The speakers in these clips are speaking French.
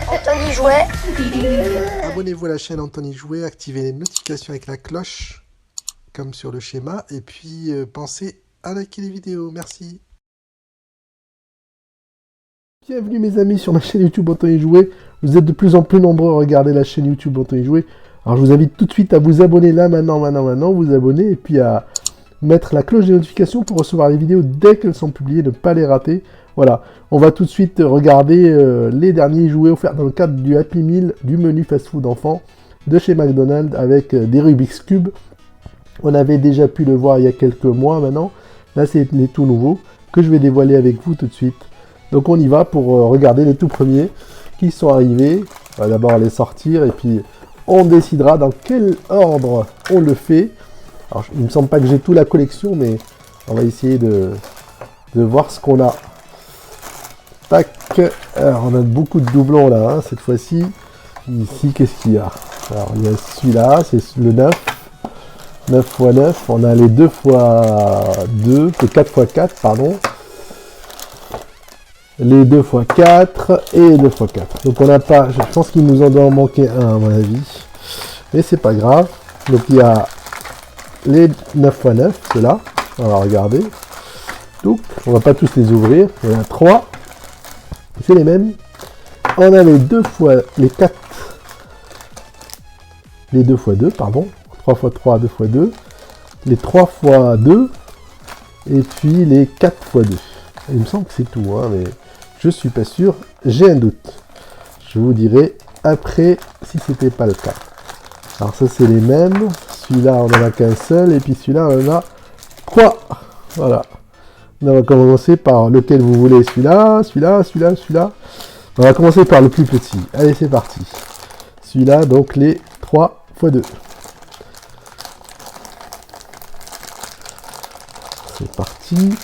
Anthony Jouet. Abonnez-vous à la chaîne Anthony Jouet, activez les notifications avec la cloche, comme sur le schéma, et puis pensez à liker les vidéos. Merci. Bienvenue mes amis sur ma chaîne YouTube Anthony Jouet. Vous êtes de plus en plus nombreux à regarder la chaîne YouTube Anthony Jouet. Alors je vous invite tout de suite à vous abonner là, maintenant, vous abonner, et puis à mettre la cloche des notifications pour recevoir les vidéos dès qu'elles sont publiées, ne pas les rater. Voilà, on va tout de suite regarder les derniers jouets offerts dans le cadre du Happy Meal du menu fast-food enfant de chez McDonald's avec des Rubik's Cube. On avait déjà pu le voir il y a quelques mois maintenant. Là, c'est les tout nouveaux que je vais dévoiler avec vous tout de suite. Donc on y va pour regarder les tout premiers qui sont arrivés. On va d'abord les sortir et puis on décidera dans quel ordre on le fait. Alors, il ne me semble pas que j'ai toute la collection, mais on va essayer de voir ce qu'on a. Tac. Alors, on a beaucoup de doublons là, hein, cette fois-ci. Ici, qu'est-ce qu'il y a? Alors, il y a celui-là, c'est le 9. 9 x 9. On a les 2 x 2, les 4 x 4, pardon. Les 2 x 4 et les 2 x 4. Donc, on n'a pas... Je pense qu'il nous en doit en manquer un, à mon avis. Mais c'est pas grave. Donc, il y a les 9 x 9, ceux-là. On va regarder. Donc, on va pas tous les ouvrir. Il y en a 3. C'est les mêmes. On a les 2 fois les 4. Les 2 x 2, pardon. 3 x 3, 2 x 2. Les 3 x 2. Et puis les 4 x 2. Il me semble que c'est tout, hein, mais je suis pas sûr. J'ai un doute. Je vous dirai après si c'était pas le cas. Alors ça c'est les mêmes. Celui-là on en a qu'un seul. Et puis celui-là on en a 3. Voilà. On va commencer par lequel vous voulez. Celui-là, celui-là, celui-là, celui-là. On va commencer par le plus petit. Allez, c'est parti. Celui-là, donc les 3 x 2. C'est parti.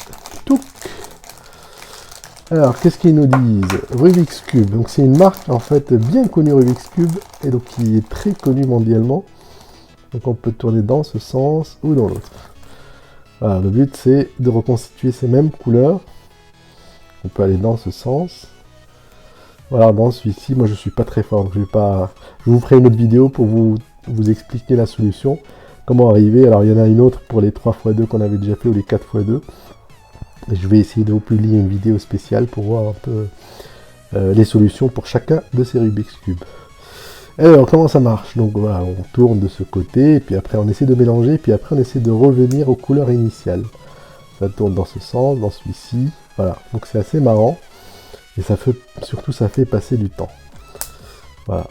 Touc. Alors, qu'est-ce qu'ils nous disent? Rubik's Cube. Donc, c'est une marque, en fait, bien connue, Rubik's Cube, et donc qui est très connue mondialement. Donc, on peut tourner dans ce sens ou dans l'autre. Voilà, le but, c'est de reconstituer ces mêmes couleurs. On peut aller dans ce sens. Voilà, dans celui-ci, moi, je suis pas très fort, donc je vous ferai une autre vidéo pour vous expliquer la solution. Comment arriver. Alors, il y en a une autre pour les 3 x 2 qu'on avait déjà fait, ou les 4 x 2. Et je vais essayer de vous publier une vidéo spéciale pour voir un peu les solutions pour chacun de ces Rubik's Cube. Alors, comment ça marche? Donc voilà, on tourne de ce côté, et puis après on essaie de mélanger, et puis après on essaie de revenir aux couleurs initiales. Ça tourne dans ce sens, dans celui-ci. Voilà, donc c'est assez marrant. Et surtout ça fait passer du temps. Voilà.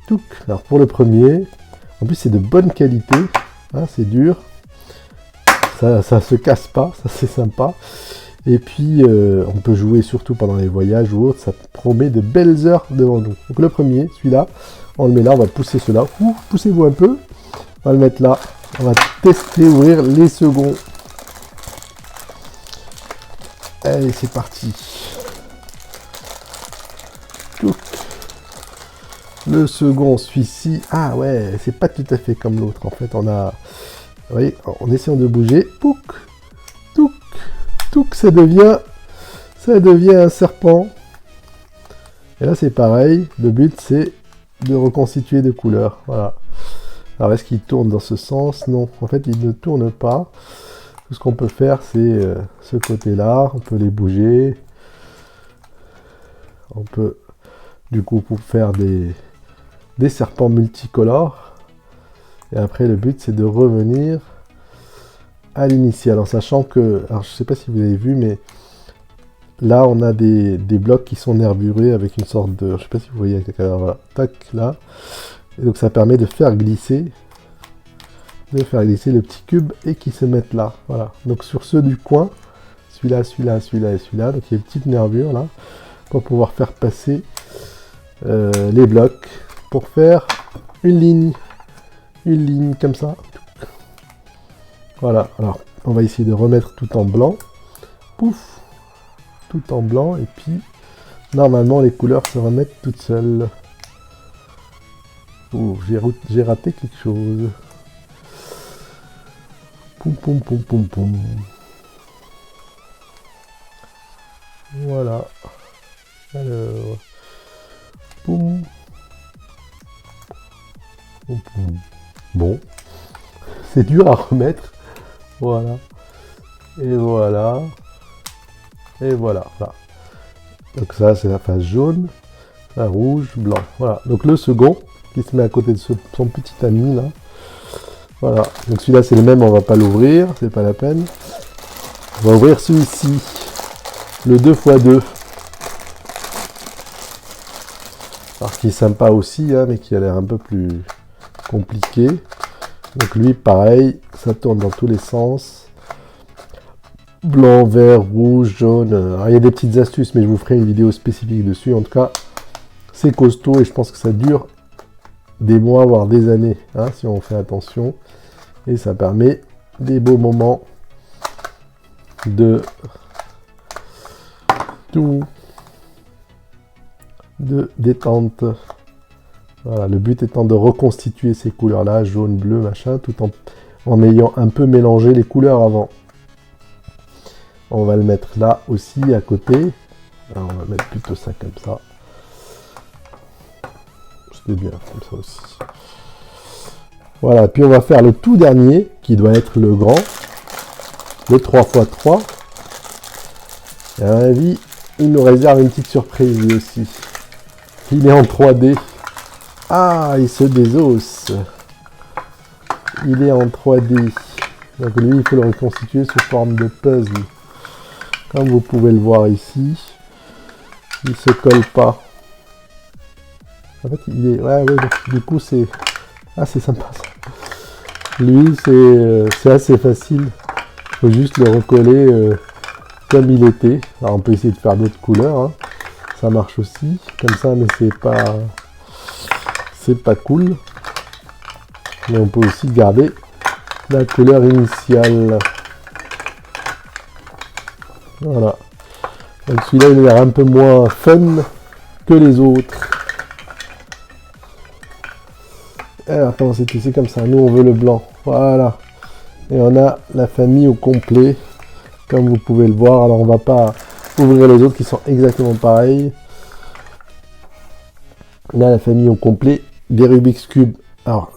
Touc. Alors pour le premier, en plus c'est de bonne qualité. Hein, c'est dur. Ça se casse pas, ça c'est sympa. Et puis on peut jouer surtout pendant les voyages ou autres, ça promet de belles heures devant nous. Donc le premier, celui-là, on le met là, on va pousser cela. Poussez-vous un peu. On va le mettre là. On va tester, ouvrir les seconds. Allez, c'est parti. Touc. Le second, celui-ci. Ah ouais, c'est pas tout à fait comme l'autre. En fait, on a... Vous voyez, en essayant de bouger. Pouc. Touc. Touc, ça devient un serpent. Et là, c'est pareil. Le but, c'est de reconstituer des couleurs. Voilà. Alors, est-ce qu'il tourne dans ce sens? Non. En fait, il ne tourne pas. Tout ce qu'on peut faire, c'est ce côté-là. On peut les bouger. On peut, du coup, pour faire des serpents multicolores. Et après, le but, c'est de revenir à l'initial. En sachant que... Alors, je ne sais pas si vous avez vu, mais... Là, on a des blocs qui sont nervurés avec une sorte de... Je ne sais pas si vous voyez avec la caméra. Voilà. Tac, là. Et donc, ça permet de faire glisser le petit cube et qui se mettent là. Voilà. Donc, sur ceux du coin, celui-là, celui-là, celui-là et celui-là. Donc, il y a une petite nervure, là, pour pouvoir faire passer les blocs. Pour faire une ligne. Une ligne comme ça. Voilà. Alors, on va essayer de remettre tout en blanc. Pouf. Tout en blanc, et puis normalement les couleurs se remettent toutes seules. Oh, j'ai raté quelque chose. Poum poum poum poum poum. Voilà. Alors. Poum c'est dur à remettre. Voilà. Et voilà. Et voilà. Voilà. Donc ça, c'est la face jaune. La rouge, blanc. Voilà. Donc le second, qui se met à côté de son petit ami, là. Voilà. Donc celui-là, c'est le même, on va pas l'ouvrir. C'est pas la peine. On va ouvrir celui-ci. Le 2x2. Alors qui est sympa aussi, hein, mais qui a l'air un peu plus compliqué. Donc lui, pareil, ça tourne dans tous les sens. Blanc, vert, rouge, jaune. Alors, il y a des petites astuces, mais je vous ferai une vidéo spécifique dessus. En tout cas, c'est costaud et je pense que ça dure des mois, voire des années, hein, si on fait attention. Et ça permet des beaux moments de détente. Voilà, le but étant de reconstituer ces couleurs-là, jaune, bleu, machin, tout en ayant un peu mélangé les couleurs avant. On va le mettre là aussi, à côté. Alors, on va mettre plutôt ça comme ça. C'était bien, comme ça aussi. Voilà, puis on va faire le tout dernier, qui doit être le grand. Le 3x3. Et à mon avis, il nous réserve une petite surprise lui aussi. Il est en 3D. Ah, il se désosse. Il est en 3D. Donc lui, il faut le reconstituer sous forme de puzzle. Comme vous pouvez le voir ici. Il se colle pas. En fait, il est... Ouais, du coup, c'est... Ah, c'est sympa, ça. Lui, c'est assez facile. Il faut juste le recoller comme il était. Alors, on peut essayer de faire d'autres couleurs, hein. Ça marche aussi. Comme ça, mais c'est pas cool. Mais on peut aussi garder la couleur initiale. Voilà. Donc celui-là, il a l'air un peu moins fun que les autres. Alors, comment c'est comme ça. Nous, on veut le blanc. Voilà. Et on a la famille au complet. Comme vous pouvez le voir. Alors, on va pas ouvrir les autres qui sont exactement pareils. On a la famille au complet des Rubik's Cube. Alors,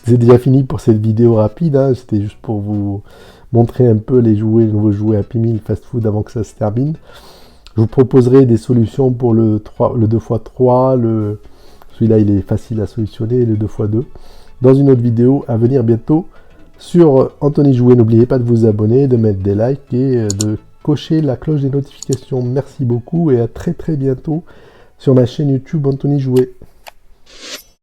c'est déjà fini pour cette vidéo rapide. Hein. C'était juste pour vous montrer un peu les nouveaux jouets Happy Meal Fast Food avant que ça se termine. Je vous proposerai des solutions pour le 2x3, celui-là il est facile à solutionner, le 2x2, dans une autre vidéo à venir bientôt sur Anthony Jouet. N'oubliez pas de vous abonner, de mettre des likes et de cocher la cloche des notifications. Merci beaucoup et à très bientôt sur ma chaîne YouTube Anthony Jouet.